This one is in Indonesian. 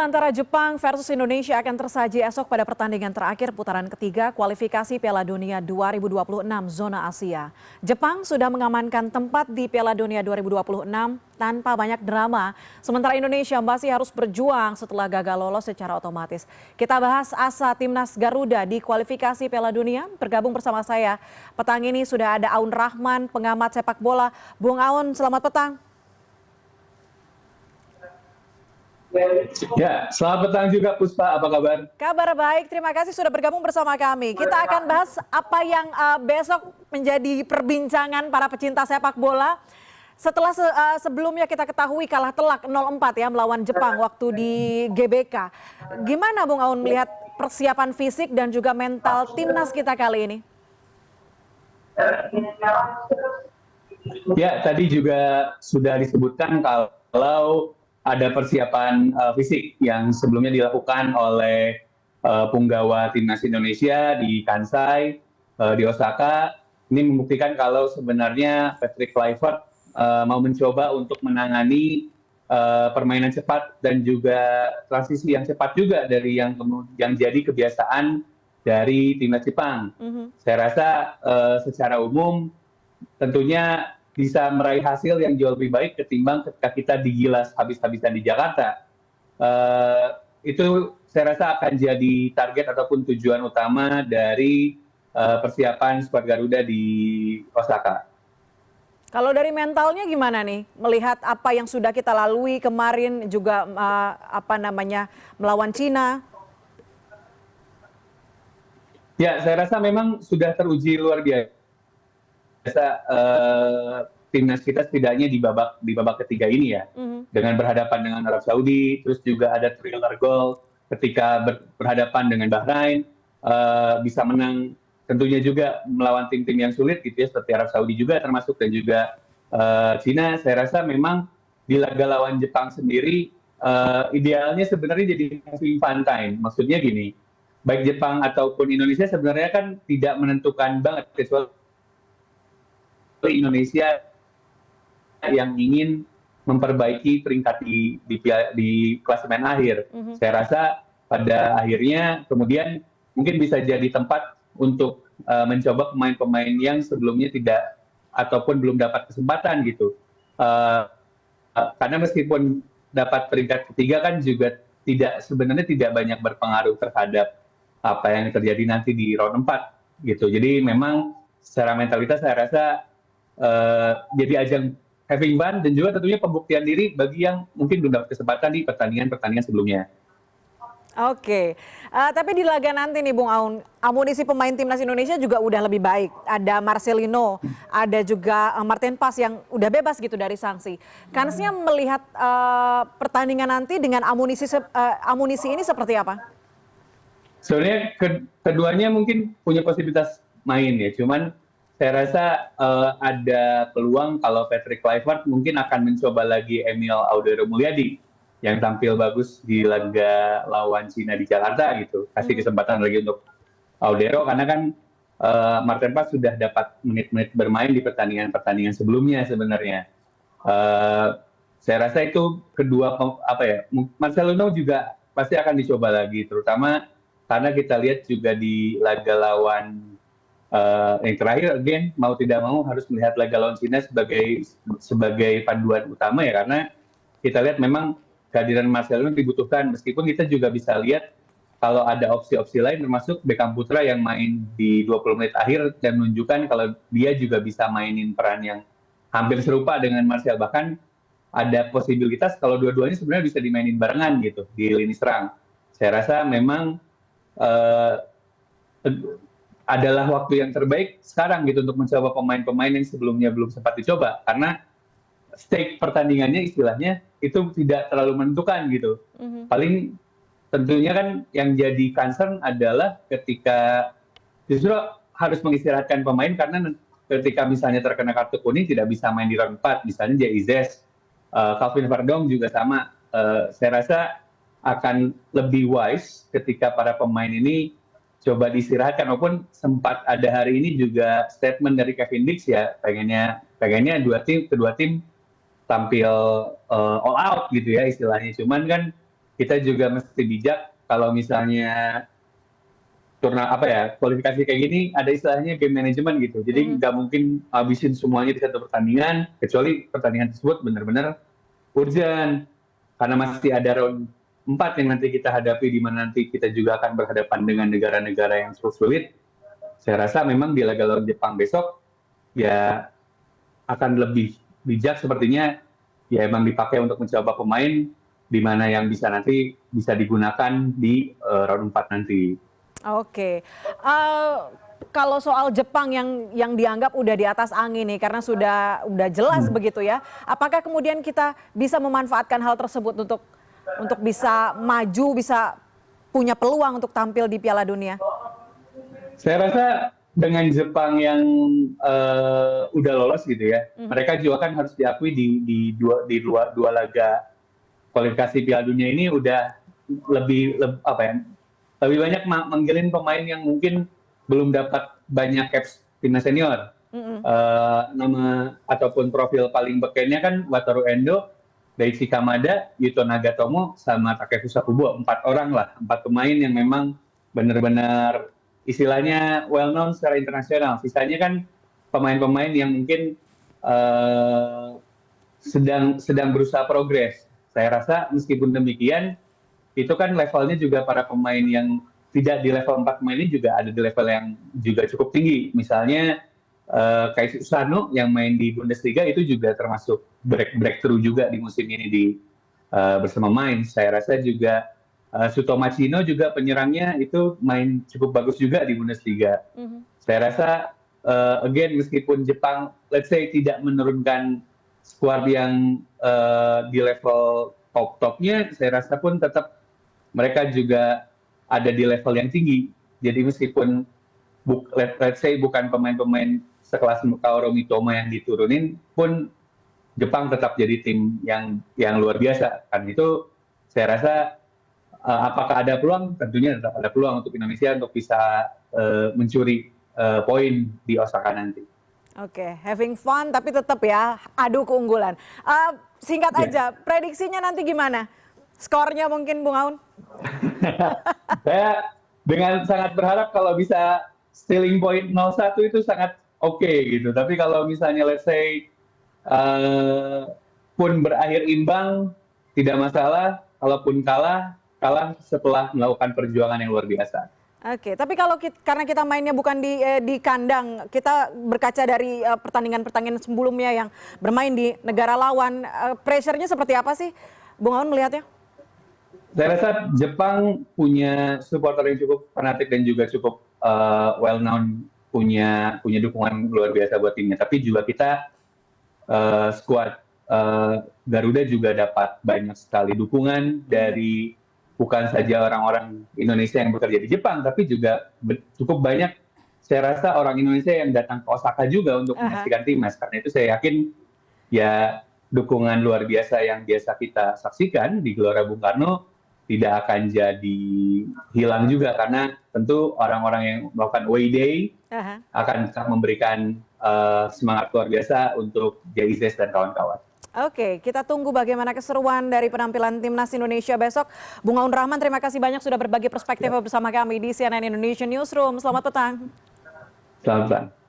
Antara Jepang versus Indonesia akan tersaji esok pada pertandingan terakhir putaran ketiga kualifikasi Piala Dunia 2026 zona Asia. Jepang sudah mengamankan tempat di Piala Dunia 2026 tanpa banyak drama, sementara Indonesia masih harus berjuang setelah gagal lolos secara otomatis. Kita bahas asa timnas Garuda di kualifikasi Piala Dunia. Bergabung bersama saya petang ini sudah ada Aun Rahman, pengamat sepak bola. Bung Aun, selamat petang. Ya, selamat petang juga Puspa, apa kabar? Kabar baik, terima kasih sudah bergabung bersama kami. Kita akan bahas apa yang besok menjadi perbincangan para pecinta sepak bola. Setelah sebelumnya kita ketahui kalah telak 0-4 ya melawan Jepang waktu di GBK. Gimana Bung Aun melihat persiapan fisik dan juga mental timnas kita kali ini? Ya, tadi juga sudah disebutkan kalau ada persiapan fisik yang sebelumnya dilakukan oleh punggawa timnas Indonesia di Kansai, di Osaka. Ini membuktikan kalau sebenarnya Patrick Kluivert mau mencoba untuk menangani permainan cepat dan juga transisi yang cepat juga dari yang jadi kebiasaan dari timnas Jepang. Saya rasa secara umum tentunya bisa meraih hasil yang jauh lebih baik ketimbang ketika kita digilas habis-habisan di Jakarta. Itu saya rasa akan jadi target ataupun tujuan utama dari persiapan skuad Garuda di Osaka. Kalau dari mentalnya gimana nih? Melihat apa yang sudah kita lalui kemarin juga melawan Cina. Ya, saya rasa memang sudah teruji luar biasa. Timnas kita setidaknya di babak ketiga ini ya, dengan berhadapan dengan Arab Saudi, terus juga ada thriller goal ketika berhadapan dengan Bahrain, bisa menang tentunya juga melawan tim-tim yang sulit gitu ya, seperti Arab Saudi juga termasuk dan juga Cina. Saya rasa memang di laga lawan Jepang sendiri idealnya sebenarnya jadi fun time. Maksudnya gini, baik Jepang ataupun Indonesia sebenarnya kan tidak menentukan banget, kecuali Indonesia yang ingin memperbaiki peringkat di klasemen akhir. Saya rasa pada akhirnya kemudian mungkin bisa jadi tempat untuk mencoba pemain-pemain yang sebelumnya tidak ataupun belum dapat kesempatan gitu. Karena meskipun dapat peringkat ketiga kan juga sebenarnya tidak banyak berpengaruh terhadap apa yang terjadi nanti di round 4 gitu. Jadi memang secara mentalitas saya rasa jadi ajang having fun dan juga tentunya pembuktian diri bagi yang mungkin belum dapat kesempatan di pertandingan-pertandingan sebelumnya. Oke, tapi di laga nanti nih Bung Aun, amunisi pemain timnas Indonesia juga udah lebih baik. Ada Marcelino, ada juga Martin Pas yang udah bebas gitu dari sanksi. Kansnya melihat pertandingan nanti dengan amunisi ini seperti apa? Sebenarnya keduanya mungkin punya posibilitas main ya, cuman saya rasa ada peluang kalau Patrick Kluivert mungkin akan mencoba lagi Emil Audero Mulyadi yang tampil bagus di laga lawan Cina di Jakarta gitu. Kasih kesempatan lagi untuk Audero karena kan Martin Pas sudah dapat menit-menit bermain di pertandingan-pertandingan sebelumnya sebenarnya. Saya rasa itu kedua Marcelino juga pasti akan dicoba lagi, terutama karena kita lihat juga di laga lawan yang terakhir, again mau tidak mau harus melihat laga lawan Cina sebagai panduan utama ya, karena kita lihat memang kehadiran Marcelino dibutuhkan, meskipun kita juga bisa lihat kalau ada opsi-opsi lain termasuk Beckham Putra yang main di 20 menit akhir dan menunjukkan kalau dia juga bisa mainin peran yang hampir serupa dengan Martial, bahkan ada posibilitas kalau dua-duanya sebenarnya bisa dimainin barengan gitu di lini serang. Saya rasa memang adalah waktu yang terbaik sekarang gitu untuk mencoba pemain-pemain yang sebelumnya belum sempat dicoba, karena stake pertandingannya istilahnya itu tidak terlalu menentukan gitu. Paling tentunya kan yang jadi concern adalah ketika justru harus mengistirahatkan pemain karena ketika misalnya terkena kartu kuning tidak bisa main di round 4, misalnya Jaizes, Calvin Verdong juga sama. Saya rasa akan lebih wise ketika para pemain ini coba diistirahatkan, walaupun sempat ada hari ini juga statement dari Kevin Dix ya, pengennya kedua tim tampil all out gitu ya istilahnya. Cuman kan kita juga mesti bijak kalau misalnya kualifikasi kayak gini ada istilahnya game management gitu. Jadi nggak mungkin habisin semuanya di satu pertandingan, kecuali pertandingan tersebut benar-benar urgent. Karena masih ada round 4 yang nanti kita hadapi, di mana nanti kita juga akan berhadapan dengan negara-negara yang cukup sulit. Saya rasa memang di laga lawan Jepang besok ya akan lebih bijak sepertinya, ya emang dipakai untuk mencoba pemain di mana yang bisa nanti bisa digunakan di round 4 nanti. Oke. Kalau soal Jepang yang dianggap udah di atas angin nih karena sudah jelas begitu ya. Apakah kemudian kita bisa memanfaatkan hal tersebut untuk bisa maju, bisa punya peluang untuk tampil di Piala Dunia? Saya rasa dengan Jepang yang udah lolos gitu ya, mereka juga kan harus diakui di dua laga kualifikasi Piala Dunia ini udah lebih banyak manggilin pemain yang mungkin belum dapat banyak caps timnas senior. Nama ataupun profil paling bekennya kan Wataru Endo, Daichi Kamada, Yuto Nagatomo, sama Takefusa Kubo. 4 orang lah, 4 pemain yang memang benar-benar istilahnya well known secara internasional. Sisanya kan pemain-pemain yang mungkin sedang berusaha progres. Saya rasa meskipun demikian, itu kan levelnya juga para pemain yang tidak di level 4 pemain ini juga ada di level yang juga cukup tinggi. Misalnya Kaisi Usano yang main di Bundesliga itu juga termasuk breakthrough juga di musim ini bersama Mainz. Saya rasa juga Suto Machino juga penyerangnya itu main cukup bagus juga di Bundesliga. Saya rasa again meskipun Jepang let's say tidak menurunkan skuad yang di level top-topnya, saya rasa pun tetap mereka juga ada di level yang tinggi. Jadi meskipun let's say bukan pemain-pemain sekelas Kaoru Mitoma yang diturunin pun, Jepang tetap jadi tim yang luar biasa. Kan itu saya rasa apakah ada peluang? Tentunya tetap ada peluang untuk Indonesia untuk bisa mencuri poin di Osaka nanti. Oke, having fun tapi tetap ya adu keunggulan. Singkat aja, prediksinya nanti gimana? Skornya mungkin Bung Aun? Saya dengan sangat berharap kalau bisa stealing point 0-1 itu sangat oke gitu. Tapi kalau misalnya let's say pun berakhir imbang tidak masalah. Kalaupun kalah setelah melakukan perjuangan yang luar biasa. Oke, tapi kalau karena kita mainnya bukan di kandang, kita berkaca dari pertandingan-pertandingan sebelumnya yang bermain di negara lawan, pressure-nya seperti apa sih, Bung Aun melihatnya? Saya rasa Jepang punya supporter yang cukup fanatik dan juga cukup well known, punya dukungan luar biasa buat timnya. Tapi juga kita skuad Garuda juga dapat banyak sekali dukungan dari bukan saja orang-orang Indonesia yang bekerja di Jepang, tapi juga cukup banyak saya rasa orang Indonesia yang datang ke Osaka juga untuk menyaksikan timnas. Karena itu saya yakin ya dukungan luar biasa yang biasa kita saksikan di Gelora Bung Karno tidak akan jadi hilang juga, karena tentu orang-orang yang melakukan away day akan tetap memberikan semangat luar biasa untuk Jaizes dan kawan-kawan. Oke, kita tunggu bagaimana keseruan dari penampilan timnas Indonesia besok. Bung Aun Rahman, terima kasih banyak sudah berbagi perspektif bersama kami di CNN Indonesian Newsroom. Selamat petang. Selamat petang.